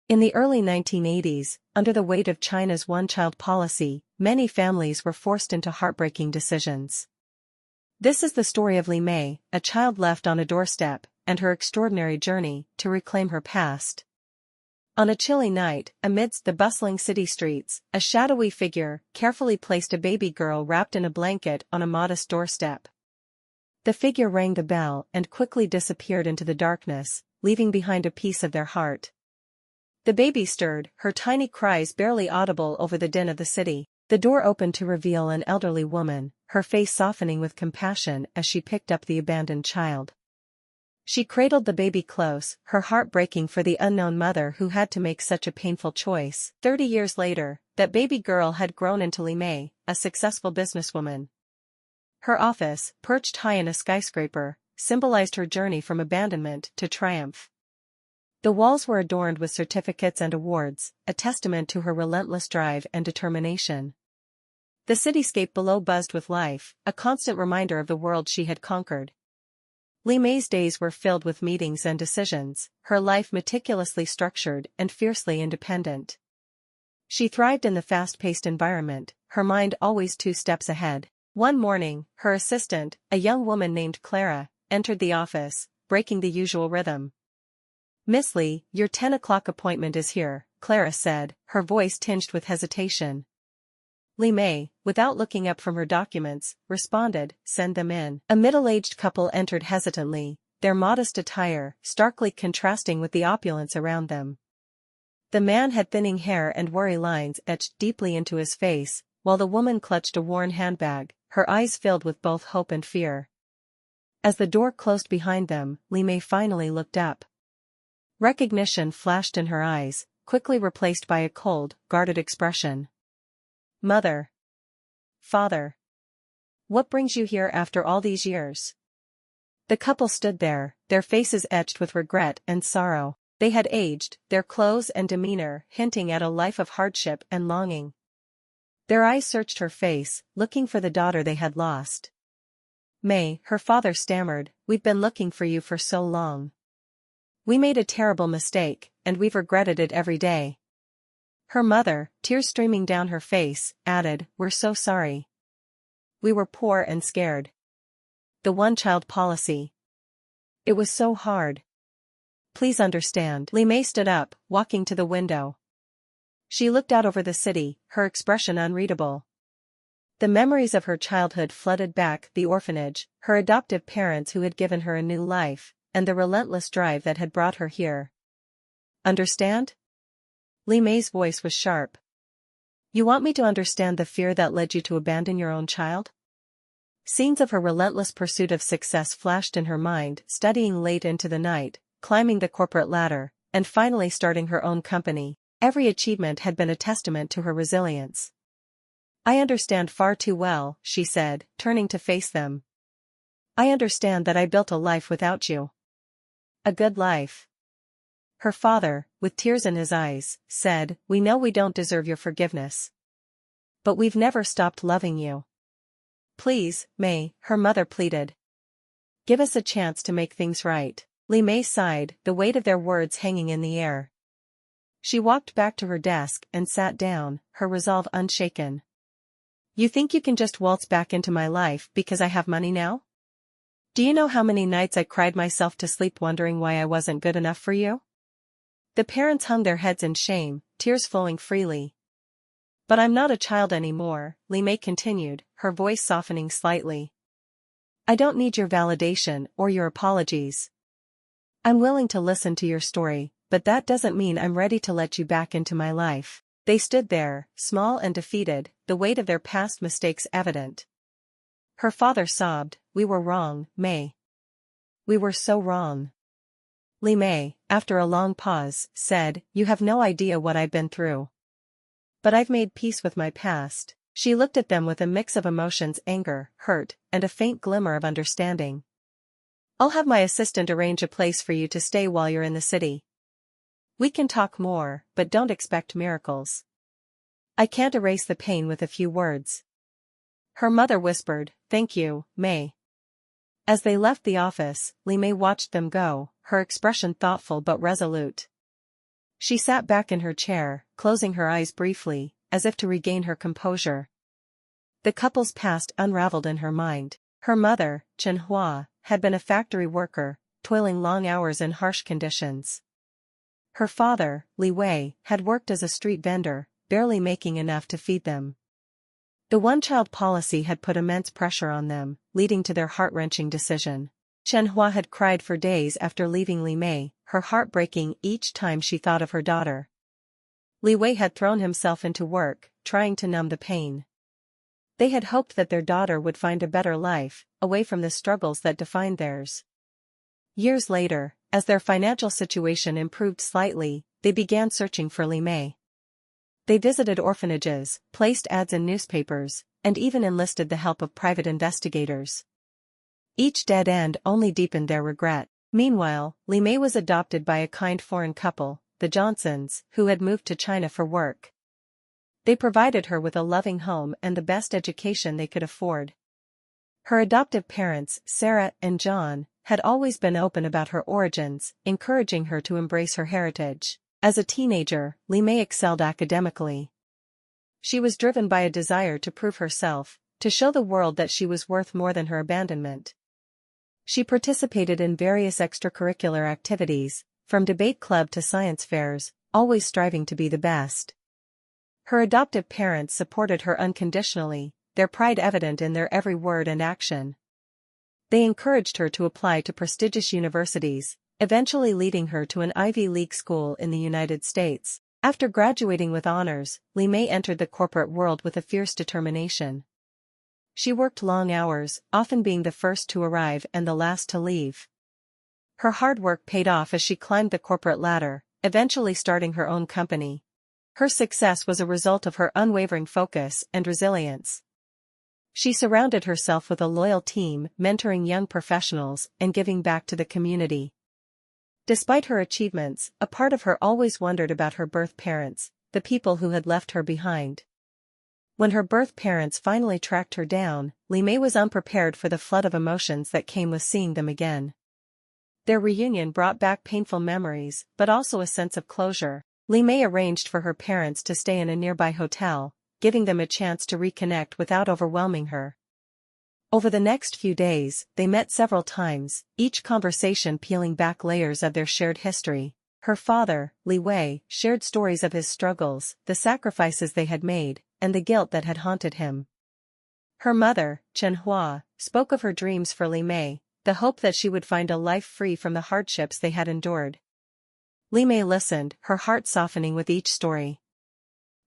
In the early 1980s, under the weight of China's one-child policy, many families were forced into heartbreaking decisions. This is the story of Li Mei, a child left on a doorstep, and her extraordinary journey to reclaim her past. On a chilly night, amidst the bustling city streets, a shadowy figure carefully placed a baby girl wrapped in a blanket on a modest doorstep. The figure rang the bell and quickly disappeared into the darkness, leaving behind a piece of their heart. The baby stirred, her tiny cries barely audible over the din of the city. The door opened to reveal an elderly woman, her face softening with compassion as she picked up the abandoned child. She cradled the baby close, her heart breaking for the unknown mother who had to make such a painful choice. 30 years later, that baby girl had grown into Li Mei, a successful businesswoman. Her office, perched high in a skyscraper, symbolized her journey from abandonment to triumph. The walls were adorned with certificates and awards, a testament to her relentless drive and determination. The cityscape below buzzed with life, a constant reminder of the world she had conquered. Li Mei's days were filled with meetings and decisions, her life meticulously structured and fiercely independent. She thrived in the fast-paced environment, her mind always 2 steps ahead. One morning, her assistant, a young woman named Clara, entered the office, breaking the usual rhythm. "Miss Li, your 10 o'clock appointment is here," Clara said, her voice tinged with hesitation. Li Mei, without looking up from her documents, responded, "Send them in." A middle-aged couple entered hesitantly, their modest attire starkly contrasting with the opulence around them. The man had thinning hair and worry lines etched deeply into his face, while the woman clutched a worn handbag, her eyes filled with both hope and fear. As the door closed behind them, Li Mei finally looked up. Recognition flashed in her eyes, quickly replaced by a cold, guarded expression. "Mother. Father. What brings you here after all these years?" The couple stood there, their faces etched with regret and sorrow. They had aged, their clothes and demeanor hinting at a life of hardship and longing. Their eyes searched her face, looking for the daughter they had lost. "Mei," her father stammered, "we've been looking for you for so long. We made a terrible mistake, and we've regretted it every day." Her mother, tears streaming down her face, added, "We're so sorry. We were poor and scared. The one-child policy. It was so hard. Please understand." Li Mei stood up, walking to the window. She looked out over the city, her expression unreadable. The memories of her childhood flooded back, the orphanage, her adoptive parents who had given her a new life, and the relentless drive that had brought her here. "Understand?" Li Mei's voice was sharp. "You want me to understand the fear that led you to abandon your own child?" Scenes of her relentless pursuit of success flashed in her mind, studying late into the night, climbing the corporate ladder, and finally starting her own company. Every achievement had been a testament to her resilience. "I understand far too well," she said, turning to face them. "I understand that I built a life without you. A good life." Her father, with tears in his eyes, said, "We know we don't deserve your forgiveness. But we've never stopped loving you. Please, Mei," her mother pleaded. "Give us a chance to make things right." Li Mei sighed, the weight of their words hanging in the air. She walked back to her desk and sat down, her resolve unshaken. "You think you can just waltz back into my life because I have money now? Do you know how many nights I cried myself to sleep wondering why I wasn't good enough for you?" The parents hung their heads in shame, tears flowing freely. "But I'm not a child anymore," Li Mei continued, her voice softening slightly. "I don't need your validation or your apologies. I'm willing to listen to your story, but that doesn't mean I'm ready to let you back into my life." They stood there, small and defeated, the weight of their past mistakes evident. Her father sobbed, "We were wrong, Mei. We were so wrong." Li Mei, after a long pause, said, "You have no idea what I've been through. But I've made peace with my past." She looked at them with a mix of emotions: anger, hurt, and a faint glimmer of understanding. "I'll have my assistant arrange a place for you to stay while you're in the city. We can talk more, but don't expect miracles. I can't erase the pain with a few words." Her mother whispered, "Thank you, Mei." As they left the office, Li Mei watched them go, her expression thoughtful but resolute. She sat back in her chair, closing her eyes briefly, as if to regain her composure. The couple's past unraveled in her mind. Her mother, Chen Hua, had been a factory worker, toiling long hours in harsh conditions. Her father, Li Wei, had worked as a street vendor, barely making enough to feed them. The one-child policy had put immense pressure on them, leading to their heart-wrenching decision. Chen Hua had cried for days after leaving Li Mei, her heart breaking each time she thought of her daughter. Li Wei had thrown himself into work, trying to numb the pain. They had hoped that their daughter would find a better life, away from the struggles that defined theirs. Years later, as their financial situation improved slightly, they began searching for Li Mei. They visited orphanages, placed ads in newspapers, and even enlisted the help of private investigators. Each dead end only deepened their regret. Meanwhile, Li Mei was adopted by a kind foreign couple, the Johnsons, who had moved to China for work. They provided her with a loving home and the best education they could afford. Her adoptive parents, Sarah and John, had always been open about her origins, encouraging her to embrace her heritage. As a teenager, Li Mei excelled academically. She was driven by a desire to prove herself, to show the world that she was worth more than her abandonment. She participated in various extracurricular activities, from debate club to science fairs, always striving to be the best. Her adoptive parents supported her unconditionally, their pride evident in their every word and action. They encouraged her to apply to prestigious universities, eventually leading her to an Ivy League school in the United States. After graduating with honors, Li Mei entered the corporate world with a fierce determination. She worked long hours, often being the first to arrive and the last to leave. Her hard work paid off as she climbed the corporate ladder, eventually starting her own company. Her success was a result of her unwavering focus and resilience. She surrounded herself with a loyal team, mentoring young professionals and giving back to the community. Despite her achievements, a part of her always wondered about her birth parents, the people who had left her behind. When her birth parents finally tracked her down, Li Mei was unprepared for the flood of emotions that came with seeing them again. Their reunion brought back painful memories, but also a sense of closure. Li Mei arranged for her parents to stay in a nearby hotel, giving them a chance to reconnect without overwhelming her. Over the next few days, they met several times, each conversation peeling back layers of their shared history. Her father, Li Wei, shared stories of his struggles, the sacrifices they had made, and the guilt that had haunted him. Her mother, Chen Hua, spoke of her dreams for Li Mei, the hope that she would find a life free from the hardships they had endured. Li Mei listened, her heart softening with each story.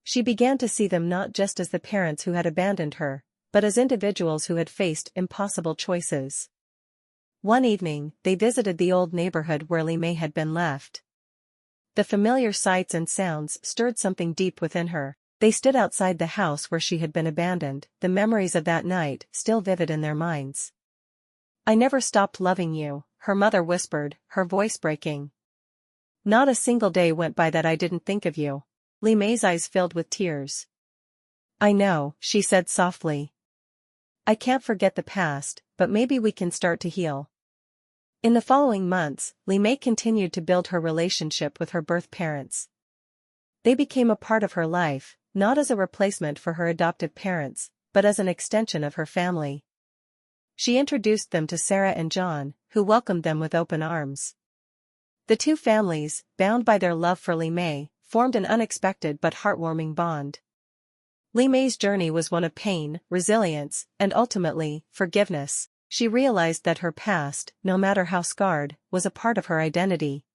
She began to see them not just as the parents who had abandoned her, but as individuals who had faced impossible choices. One evening, they visited the old neighborhood where Li Mei had been left. The familiar sights and sounds stirred something deep within her. They stood outside the house where she had been abandoned, the memories of that night still vivid in their minds. "I never stopped loving you," her mother whispered, her voice breaking. "Not a single day went by that I didn't think of you." Li Mei's eyes filled with tears. "I know," she said softly. "I can't forget the past, but maybe we can start to heal." In the following months, Li Mei continued to build her relationship with her birth parents. They became a part of her life, not as a replacement for her adoptive parents, but as an extension of her family. She introduced them to Sarah and John, who welcomed them with open arms. The two families, bound by their love for Li Mei, formed an unexpected but heartwarming bond. Li Mei's journey was one of pain, resilience, and ultimately, forgiveness. She realized that her past, no matter how scarred, was a part of her identity.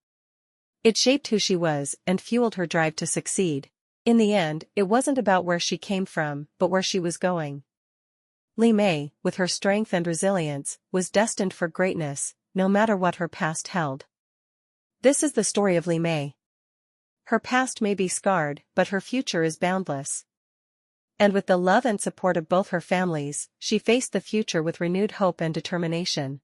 It shaped who she was and fueled her drive to succeed. In the end, it wasn't about where she came from, but where she was going. Li Mei, with her strength and resilience, was destined for greatness, no matter what her past held. This is the story of Li Mei. Her past may be scarred, but her future is boundless. And with the love and support of both her families, she faced the future with renewed hope and determination.